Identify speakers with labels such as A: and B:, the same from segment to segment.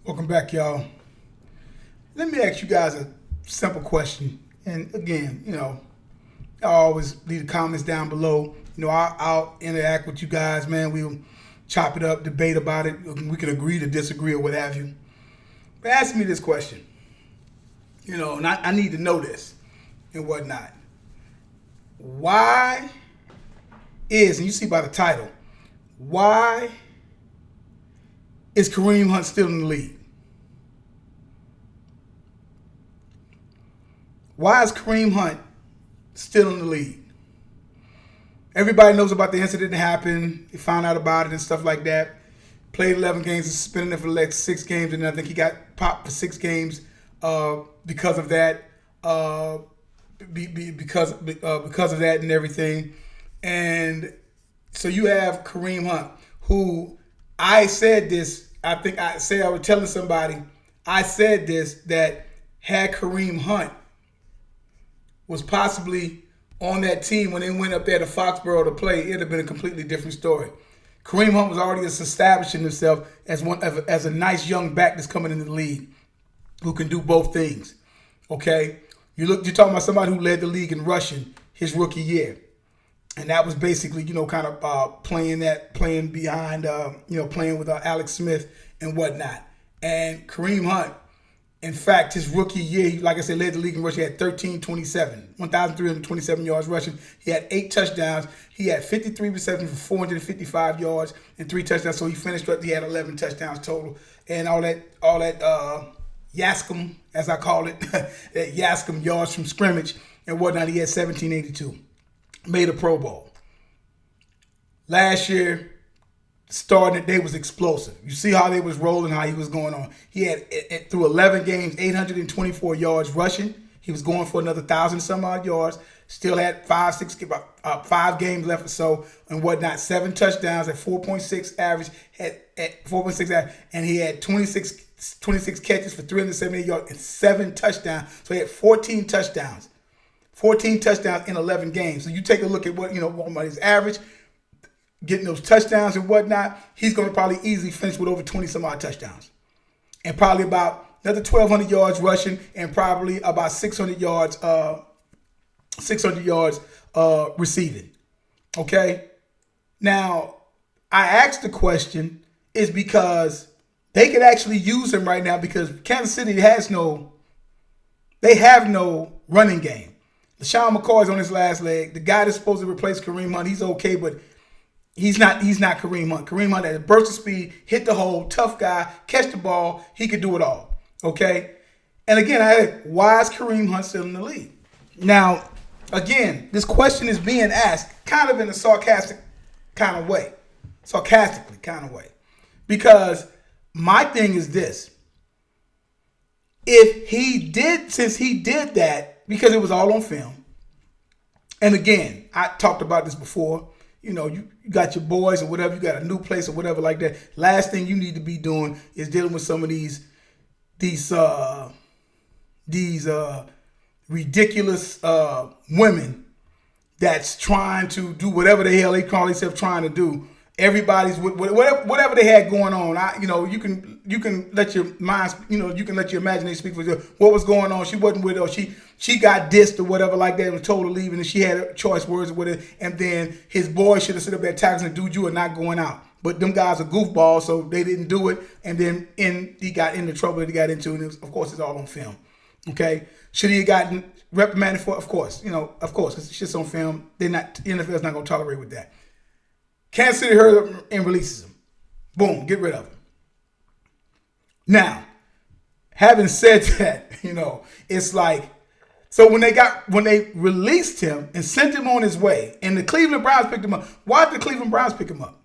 A: Welcome back, y'all. Let me ask you guys a simple question. And again, I always leave the comments down below. I'll interact with you guys, man. We'll chop it up, debate about it. We can agree to disagree or what have you. But ask me this question. And I need to know this and whatnot. Why and you see by the title, why is Kareem Hunt still in the league? Why is Kareem Hunt still in the league? Everybody knows about the incident that happened. They found out about it and stuff like that. Played 11 games and suspended him for the next 6 games, and I think he got popped for 6 games because of that. Because of that and everything. And so you have Kareem Hunt, who I said this. I think I was telling somebody. I said this, that had Kareem Hunt was possibly on that team when they went up there to Foxborough to play, it'd have been a completely different story. Kareem Hunt was already establishing himself as a nice young back that's coming into the league who can do both things. Okay, you're talking about somebody who led the league in rushing his rookie year, and that was basically playing behind playing with Alex Smith and whatnot. And Kareem Hunt, in fact, his rookie year, like I said, led the league in rushing. He had 1,327 yards rushing. He had 8 touchdowns. He had 53 receptions for 455 yards and 3 touchdowns. So he finished up. He had 11 touchdowns total, and all that Yaskum, as I call it, that Yaskum yards from scrimmage and whatnot. He had 1,782. Made a Pro Bowl. Last year, starting day was explosive. You see how they was rolling, how he was going on. He had, through 11 games, 824 yards rushing. He was going for another 1,000 some odd yards. Still had 5 games left or so and whatnot. 7 touchdowns at 4.6 average. At 4.6 average, and he had 26 catches for 378 yards and 7 touchdowns. So he had 14 touchdowns. 14 touchdowns in 11 games. So you take a look at what his average, getting those touchdowns and whatnot, he's going to probably easily finish with over 20 some odd touchdowns. And probably about another 1,200 yards rushing and probably about 600 yards receiving. Okay? Now, I asked the question is because they could actually use him right now because Kansas City have no running game. LaShawn McCoy is on his last leg. The guy that's supposed to replace Kareem Hunt, he's okay, but he's not Kareem Hunt. Kareem Hunt has a burst of speed, hit the hole, tough guy, catch the ball. He could do it all. Okay? And again, why is Kareem Hunt still in the league? Now, again, this question is being asked kind of in a sarcastically kind of way. Because my thing is this. Since he did that, because it was all on film, and again, I talked about this before, you got your boys or whatever, you got a new place or whatever like that. Last thing you need to be doing is dealing with some of these ridiculous women that's trying to do whatever the hell they call themselves trying to do. Everybody's whatever they had going on. You can let your mind, you can let your imagination speak for you. What was going on? She wasn't with her. She got dissed or whatever like that and was told to leave, and she had choice words with it. And then his boy should have sit up there taxing the dude, you are not going out. But them guys are goofballs, so they didn't do it. And then he got into trouble that he got into, and of course it's all on film. Okay, should he have gotten reprimanded for? Of course, it's just on film. The NFL's not going to tolerate with that. Kansas City heard him and releases him. Boom, get rid of him. Now, having said that, it's like, so when they released him and sent him on his way, and the Cleveland Browns picked him up, why did the Cleveland Browns pick him up?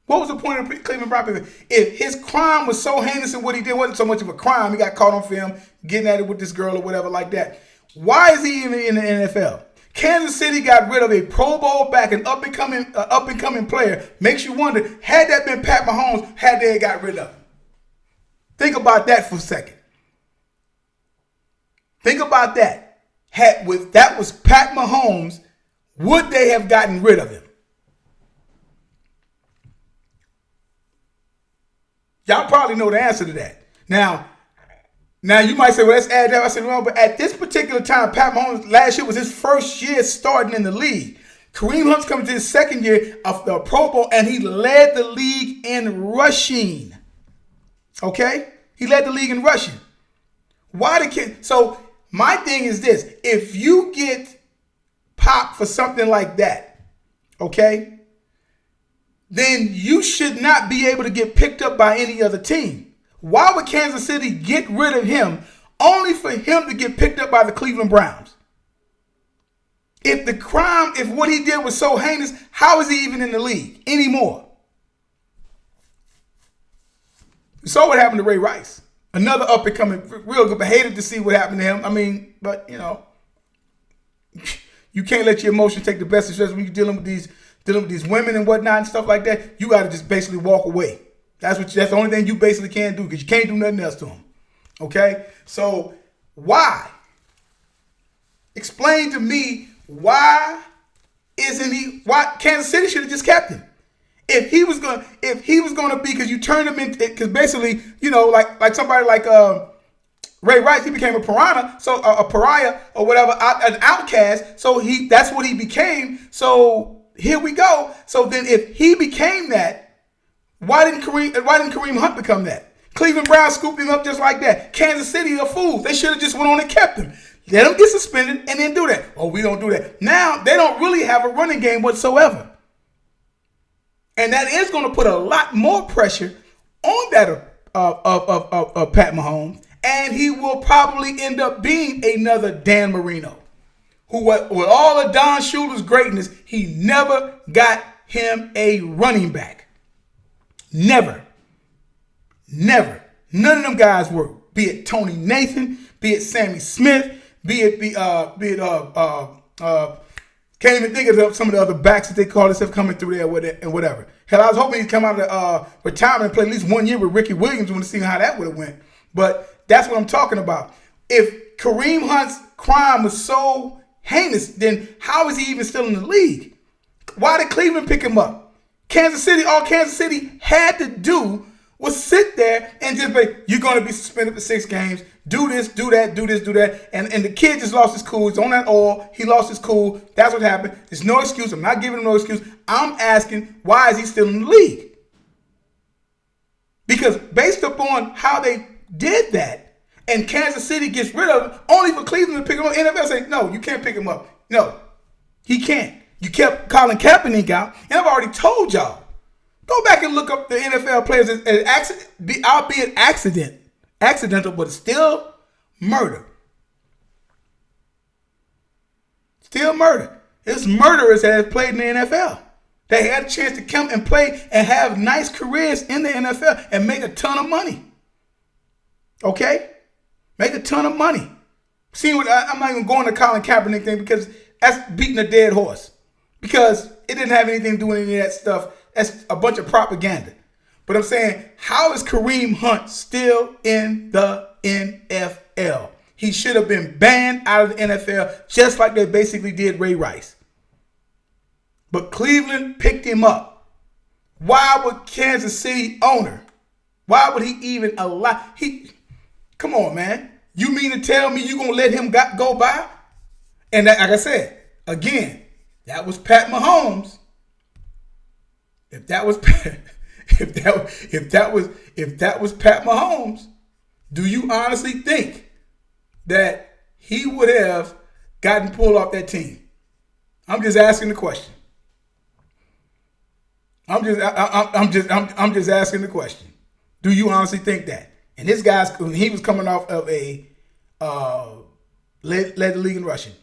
A: What was the point of the Cleveland Browns picking him up? If his crime was so heinous and what he did wasn't so much of a crime, he got caught on film getting at it with this girl or whatever like that. Why is he even in the NFL? Kansas City got rid of a Pro Bowl back, an up-and-coming player. Makes you wonder, had that been Pat Mahomes, had they got rid of him? Think about that for a second. Think about that. If that was Pat Mahomes, would they have gotten rid of him? Y'all probably know the answer to that. Now you might say, well, let's add that. I said, well, but at this particular time, Pat Mahomes last year was his first year starting in the league. Kareem Hunt's coming to his second year of the Pro Bowl, and he led the league in rushing. Okay? He led the league in rushing. Why the kid? So my thing is this. If you get popped for something like that, okay, then you should not be able to get picked up by any other team. Why would Kansas City get rid of him only for him to get picked up by the Cleveland Browns? If what he did was so heinous, how is he even in the league anymore? We saw what happened to Ray Rice. Another up-and-coming, real good, but hated to see what happened to him. I mean, but, you can't let your emotions take the best interest when you're dealing with these women and whatnot and stuff like that. You got to just basically walk away. That's the only thing you basically can do, because you can't do nothing else to them. Okay? So, why? Explain to me why Kansas City should have just kept him. If he was gonna be, because you turned him into, because basically, like somebody like Ray Rice, he became a pariah or whatever, an outcast. So that's what he became. So here we go. So then, if he became that, why didn't Kareem Hunt become that? Cleveland Browns scooped him up just like that. Kansas City are fools. They should have just went on and kept him. Let him get suspended and then do that. Oh, we don't do that. Now they don't really have a running game whatsoever. And that is going to put a lot more pressure on that of Pat Mahomes. And he will probably end up being another Dan Marino, who, with all of Don Shula's greatness, he never got him a running back. Never. None of them guys were, be it Tony Nathan, be it Sammy Smith, can't even think of some of the other backs that they call themselves coming through there and whatever. Hell, I was hoping he'd come out of retirement and play at least 1 year with Ricky Williams to see how that would have went. But that's what I'm talking about. If Kareem Hunt's crime was so heinous, then how is he even still in the league? Why did Cleveland pick him up? All Kansas City had to do was sit there and just be, you're going to be suspended for 6 games. Do this, do that, do this, do that. And the kid just lost his cool. He's on that oil. He lost his cool. That's what happened. There's no excuse. I'm not giving him no excuse. I'm asking, why is he still in the league? Because based upon how they did that, and Kansas City gets rid of him, only for Cleveland to pick him up, NFL say, no, you can't pick him up. No, he can't. You kept Colin Kaepernick out, and I've already told y'all. Go back and look up the NFL players as accident, albeit accidental, but it's still murder. Still murder. It's murderers that have played in the NFL. They had a chance to come and play and have nice careers in the NFL and make a ton of money. Okay? Make a ton of money. See, I'm not even going to Colin Kaepernick thing, because that's beating a dead horse. Because it didn't have anything to do with any of that stuff. That's a bunch of propaganda. But I'm saying, how is Kareem Hunt still in the NFL? He should have been banned out of the NFL, just like they basically did Ray Rice. But Cleveland picked him up. Why would Kansas City owner? Why would he even allow? Come on, man. You mean to tell me you're going to let him go by? And that, like I said, again, that was Pat Mahomes. If that was Pat Mahomes, do you honestly think that he would have gotten pulled off that team? I'm just asking the question. I'm just asking the question. Do you honestly think that? And this guy's, he was coming off of a led the league in rushing.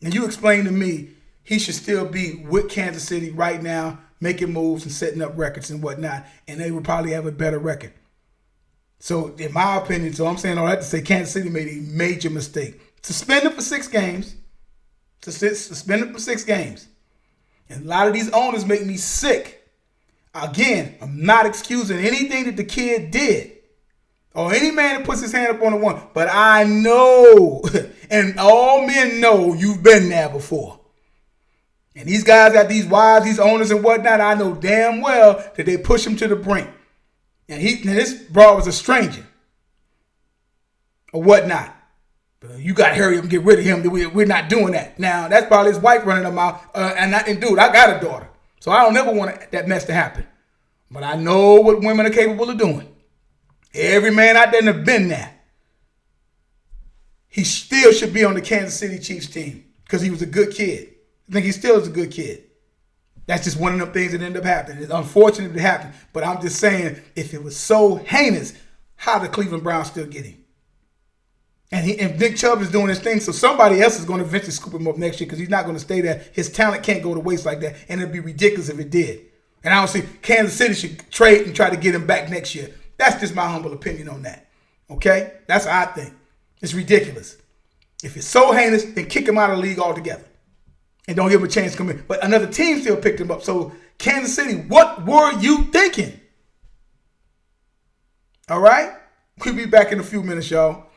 A: And you explain to me he should still be with Kansas City right now, making moves and setting up records and whatnot, and they would probably have a better record. So, in my opinion, I'm saying all that to say Kansas City made a major mistake. Suspend him for 6 games. Suspend him for 6 games. And a lot of these owners make me sick. Again, I'm not excusing anything that the kid did, or any man that puts his hand up on the one. But I know, and all men know, you've been there before. And these guys got these wives, these owners and whatnot. I know damn well that they push them to the brink. And this broad was a stranger or whatnot. But you got to hurry up and get rid of him. We're not doing that. Now, that's probably his wife running them out. And dude, I got a daughter. So I don't never want that mess to happen. But I know what women are capable of doing. Every man out there have been there. He still should be on the Kansas City Chiefs team because he was a good kid. I think he still is a good kid. That's just one of them things that ended up happening. It's unfortunate it happened. But I'm just saying, if it was so heinous, how the Cleveland Browns still get him? And Nick Chubb is doing his thing, so somebody else is going to eventually scoop him up next year because he's not going to stay there. His talent can't go to waste like that, and it'd be ridiculous if it did. And I don't see Kansas City should trade and try to get him back next year. That's just my humble opinion on that. Okay? That's what I think. It's ridiculous. If it's so heinous, then kick him out of the league altogether. And don't give him a chance to come in. But another team still picked him up. So, Kansas City, what were you thinking? All right? We'll be back in a few minutes, y'all.